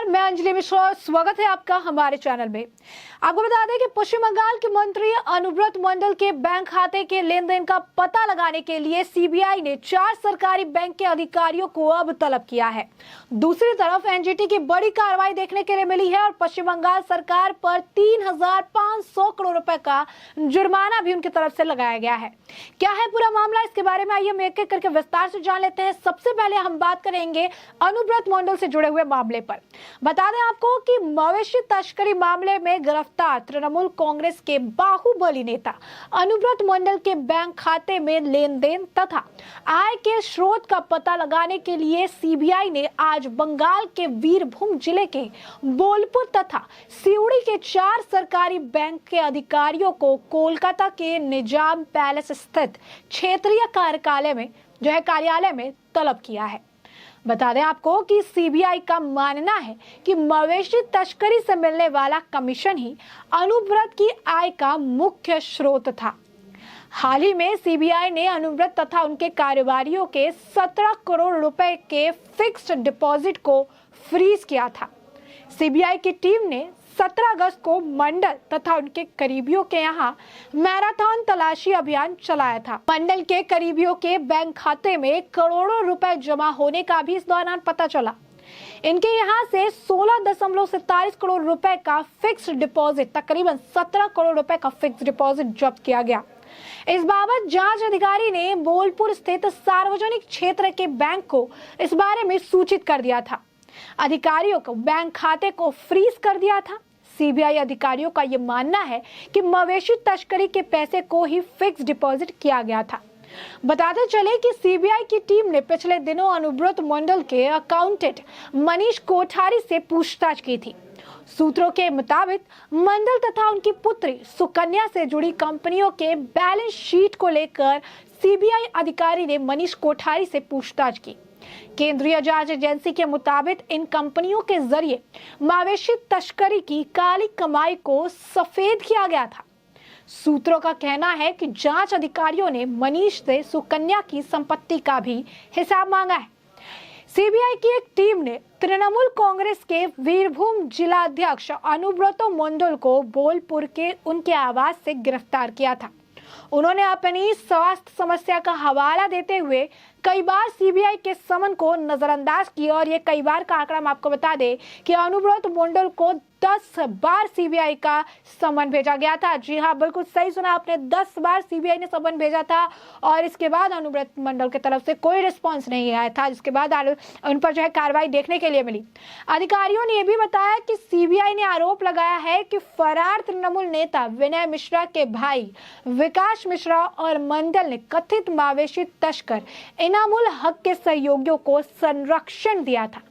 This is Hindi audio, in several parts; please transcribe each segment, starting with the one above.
नमस्कार, मैं अंजलि मिश्रा। स्वागत है आपका हमारे चैनल में। आपको बता दें कि पश्चिम बंगाल के मंत्री अनुव्रत मंडल के बैंक खाते के लेन देन का पता लगाने के लिए सीबीआई ने 4 सरकारी बैंक के अधिकारियों को अब तलब किया है। दूसरी तरफ एनजीटी की बड़ी कार्रवाई देखने के लिए मिली है और पश्चिम बंगाल सरकार पर 3,500 करोड़ रुपए का जुर्माना भी उनकी तरफ से लगाया गया है। क्या है पूरा मामला, इसके बारे में आइए हम एक एक करके विस्तार से जान लेते हैं। सबसे पहले हम बात करेंगे अनुव्रत मंडल से जुड़े हुए मामले पर। बता दें आपको कि मवेशी तस्करी मामले में गिरफ्तार तृणमूल कांग्रेस के बाहुबली नेता अनुव्रत मंडल के बैंक खाते में लेन देन तथा आय के स्रोत का पता लगाने के लिए सीबीआई ने आज बंगाल के वीरभूम जिले के बोलपुर तथा सिउड़ी के 4 सरकारी बैंक के अधिकारियों को कोलकाता के निजाम पैलेस स्थित क्षेत्रीय कार्यालय में तलब किया है। बता दें आपको कि सीबीआई का मानना है कि मवेशी तस्करी से मिलने वाला कमीशन ही अनुव्रत की आय का मुख्य स्रोत था। हाल ही में सीबीआई ने अनुव्रत तथा उनके कारोबारियों के 17 करोड़ रुपए के फिक्स्ड डिपॉजिट को फ्रीज किया था। सीबीआई की टीम ने 17 अगस्त को मंडल तथा उनके करीबियों के यहां मैराथन तलाशी अभियान चलाया था। मंडल के करीबियों के बैंक खाते में करोड़ों रुपए जमा होने का भी इस दौरान पता चला। इनके यहां से 16.47 करोड़ रुपए का फिक्स्ड डिपॉजिट, तकरीबन 17 करोड़ रुपए का फिक्स्ड डिपॉजिट जब्त किया गया। इस बाबत जांच अधिकारी ने बोलपुर स्थित सार्वजनिक क्षेत्र के बैंक को इस बारे में सूचित कर दिया था। अधिकारियों को बैंक खाते को फ्रीज कर दिया था। सीबीआई अधिकारियों का यह मानना है कि मवेशी तस्करी के पैसे को ही फिक्स डिपॉजिट किया गया था। बताते चले कि सीबीआई की टीम ने पिछले दिनों अनुव्रत मंडल के अकाउंटेंट मनीष कोठारी से पूछताछ की थी। सूत्रों के मुताबिक मंडल तथा उनकी पुत्री सुकन्या से जुड़ी कंपनियों के बैलेंस शीट को लेकर सीबीआई अधिकारी ने मनीष कोठारी से पूछताछ की। केंद्रीय जांच एजेंसी के मुताबिक इन कंपनियों के जरिए मवेशी तस्करी की काली कमाई को सफेद किया गया था। सूत्रों का कहना है कि जांच अधिकारियों ने मनीष से सुकन्या की संपत्ति का भी हिसाब मांगा है। सीबीआई की एक टीम ने तृणमूल कांग्रेस के वीरभूम जिलाध्यक्ष अनुव्रत मंडल को बोलपुर के उनके आवास से गिरफ्तार किया था। उन्होंने अपनी स्वास्थ्य समस्या का हवाला देते हुए कई बार सीबीआई के समन को नजरअंदाज किया और ये कई बार का आंकड़ा हम आपको बता दें कि अनुव्रत मंडल को 10 बार सीबीआई का समन भेजा गया था। जी हाँ, बिल्कुल सही सुना आपने, 10 बार सीबीआई ने समन भेजा था और इसके बाद अनुव्रत मंडल की तरफ से कोई रिस्पांस नहीं आया था, जिसके बाद उन पर जो है कार्रवाई देखने के लिए मिली। अधिकारियों ने यह भी बताया कि सीबीआई ने आरोप लगाया है कि फरार तृणमूल नेता विनय मिश्रा के भाई विकास मिश्रा और मंडल ने कथित मवेशी तस्कर इनामुल हक के सहयोगियों को संरक्षण दिया था।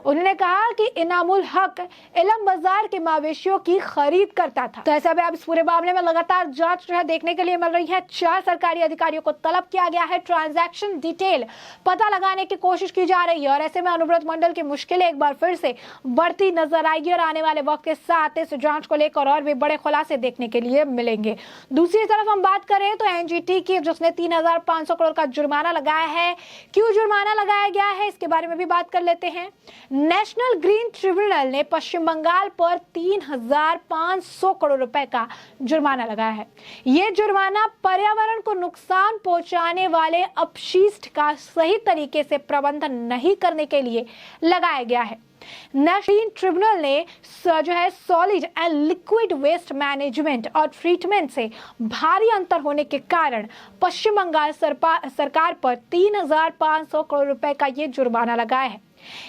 उन्होंने कहा कि इनामुल हक इलम बाजार के मवेशियों की खरीद करता था। तो ऐसा भी अब इस पूरे मामले में लगातार जांच जो है देखने के लिए मिल रही है। 4 सरकारी अधिकारियों को तलब किया गया है। ट्रांजैक्शन डिटेल पता लगाने की कोशिश की जा रही है और ऐसे में अनुव्रत मंडल की मुश्किलें एक बार फिर से बढ़ती नजर आएगी और आने वाले वक्त के साथ इस जांच को लेकर और भी बड़े खुलासे देखने के लिए मिलेंगे। दूसरी तरफ हम बात करें तो एनजीटी की जिसने 3,500 करोड़ का जुर्माना लगाया है। क्यों जुर्माना लगाया गया है, इसके बारे में भी बात कर लेते हैं। नेशनल ग्रीन ट्रिब्यूनल ने पश्चिम बंगाल पर 3,500 करोड़ रुपए का जुर्माना लगाया है। यह जुर्माना पर्यावरण को नुकसान पहुंचाने वाले अपशिष्ट का सही तरीके से प्रबंधन नहीं करने के लिए लगाया गया है। नेशनल ट्रिब्यूनल ने जो है solid and liquid waste management और ट्रीटमेंट से भारी अंतर होने के कारण पश्चिम बंगाल सरकार पर 3,500 करोड़ रुपए का ये जुर्माना लगाया है।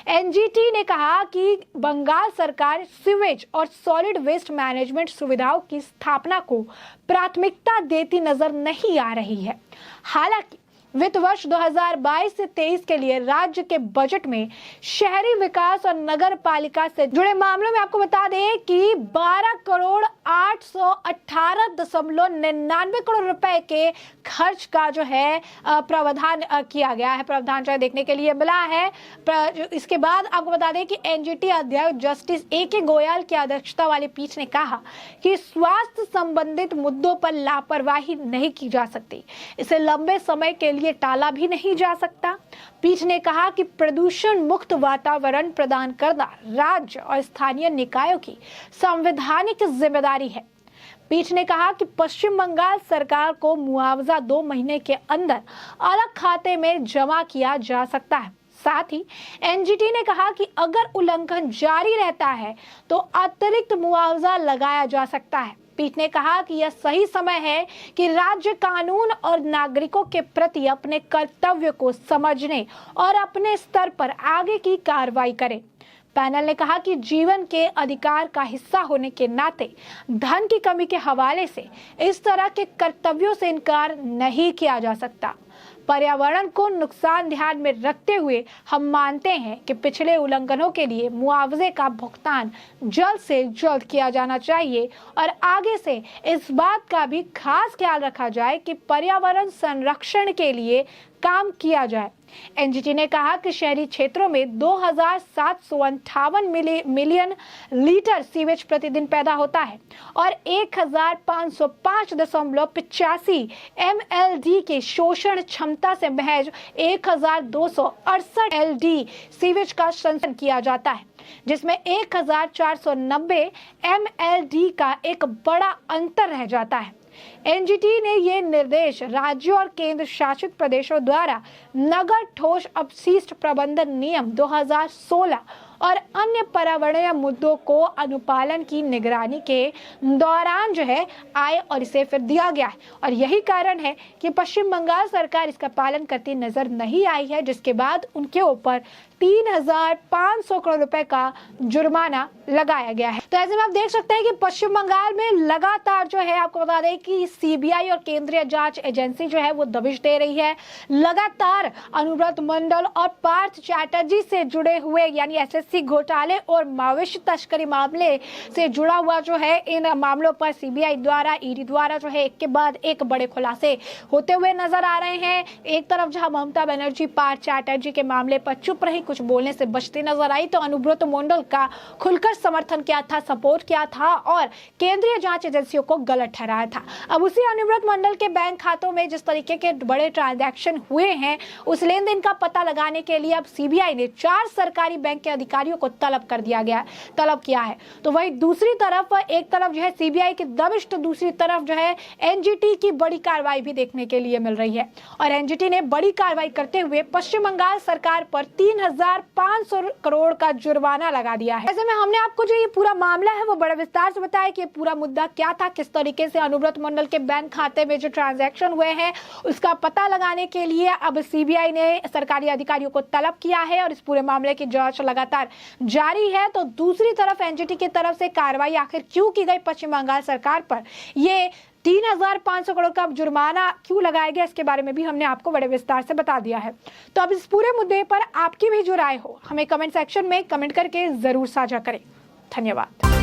एनजीटी ने कहा कि बंगाल सरकार सीवेज और सॉलिड वेस्ट मैनेजमेंट सुविधाओं की स्थापना को प्राथमिकता देती नजर नहीं आ रही है। हालांकि वित्त वर्ष 2022 से 23 के लिए राज्य के बजट में शहरी विकास और नगर पालिका से जुड़े मामलों में आपको बता दें कि 12 करोड़ 818.99 करोड़ रुपए के खर्च का जो है प्रावधान किया गया है। प्रावधान जो है देखने के लिए मिला है। इसके बाद आपको बता दें कि एनजीटी अध्यक्ष जस्टिस ए.के. गोयल की अध्यक्षता वाली पीठ ने कहा कि स्वास्थ्य संबंधित मुद्दों पर लापरवाही नहीं की जा सकती। इसे लंबे समय के लिए लिए टाला भी नहीं जा सकता। पीठ ने कहा कि प्रदूषण मुक्त वातावरण प्रदान करना राज्य और स्थानीय निकायों की संवैधानिक जिम्मेदारी है। पीठ ने कहा कि पश्चिम बंगाल सरकार को मुआवजा 2 महीने के अंदर अलग खाते में जमा किया जा सकता है। साथ ही एनजीटी ने कहा कि अगर उल्लंघन जारी रहता है तो अतिरिक्त मुआवजा लगाया जा सकता है। पीठ ने कहा कि यह सही समय है कि राज्य कानून और नागरिकों के प्रति अपने कर्तव्य को समझने और अपने स्तर पर आगे की कार्रवाई करे। पैनल ने कहा कि जीवन के अधिकार का हिस्सा होने के नाते धन की कमी के हवाले से इस तरह के कर्तव्यों से इनकार नहीं किया जा सकता। पर्यावरण को नुकसान ध्यान में रखते हुए हम मानते हैं कि पिछले उल्लंघनों के लिए मुआवजे का भुगतान जल्द से जल्द किया जाना चाहिए और आगे से इस बात का भी खास ख्याल रखा जाए कि पर्यावरण संरक्षण के लिए काम किया जाए। एनजीटी ने कहा कि शहरी क्षेत्रों में 2758 मिलियन लीटर सीवेज प्रतिदिन पैदा होता है और 1505.85 MLD के शोषण क्षमता से महज 1268 LD सीवेज का संचयन किया जाता है, जिसमें 1490 MLD का एक बड़ा अंतर रह जाता है। एनजीटी ने ये निर्देश राज्यों और केंद्र शासित प्रदेशों द्वारा नगर ठोस अपशिष्ट प्रबंधन नियम 2016 और अन्य पर्यावरणीय मुद्दों को अनुपालन की निगरानी के दौरान आए और इसे फिर दिया गया है और यही कारण है कि पश्चिम बंगाल सरकार इसका पालन करती नजर नहीं आई है, जिसके बाद उनके ऊपर 3500 करोड़ रुपए का जुर्माना लगाया गया है। तो ऐसे में आप देख सकते हैं कि पश्चिम बंगाल में लगातार आपको बता दें कि सीबीआई और केंद्रीय जांच एजेंसी वो दबिश दे रही है। लगातार अनुव्रत मंडल और पार्थ चैटर्जी से जुड़े हुए यानी एसएससी घोटाले और माओवादी तस्करी मामले से जुड़ा हुआ इन मामलों पर सीबीआई द्वारा ईडी द्वारा एक के बाद एक बड़े खुलासे होते हुए नजर आ रहे हैं। एक तरफ जहां ममता बनर्जी पार्थ चैटर्जी के मामले पर चुप रही, कुछ बोलने से बचती नजर आई, तो अनुव्रत मंडल का खुलकर समर्थन किया था, सपोर्ट किया था और केंद्रीय जांच एजेंसियों को गलत ठहराया था। अब उसी अनुव्रत मंडल के बैंक खातों में जिस तरीके के बड़े ट्रांजैक्शन हुए हैं, उस लेन देन का पता लगाने के लिए अब सीबीआई ने 4 सरकारी बैंक के अधिकारियों को तलब किया है। तो वही दूसरी तरफ एक तरफ सीबीआई की दबिश, तो दूसरी तरफ एनजीटी की बड़ी कार्रवाई भी देखने के लिए मिल रही है और एनजीटी ने बड़ी कार्रवाई करते हुए पश्चिम बंगाल सरकार पर 3500 करोड़ का जुर्माना लगा दिया है। ऐसे में हमने आपको जो ये पूरा मामला है वो बड़े विस्तार से बताया कि पूरा मुद्दा क्या था, किस तरीके से अनुव्रत मंडल के बैंक खाते में जो ट्रांजैक्शन हुए हैं उसका पता लगाने के लिए अब सीबीआई ने सरकारी अधिकारियों को तलब किया है और इस पूरे मामले की जांच लगातार जारी है। तो दूसरी तरफ एनजीटी की तरफ से कार्रवाई आखिर क्यों की गई पश्चिम बंगाल सरकार पर, ये 3500 करोड़ का जुर्माना क्यों लगाया गया, इसके बारे में भी हमने आपको बड़े विस्तार से बता दिया है। तो अब इस पूरे मुद्दे पर आपकी भी जो राय हो हमें कमेंट सेक्शन में कमेंट करके जरूर साझा करें। धन्यवाद।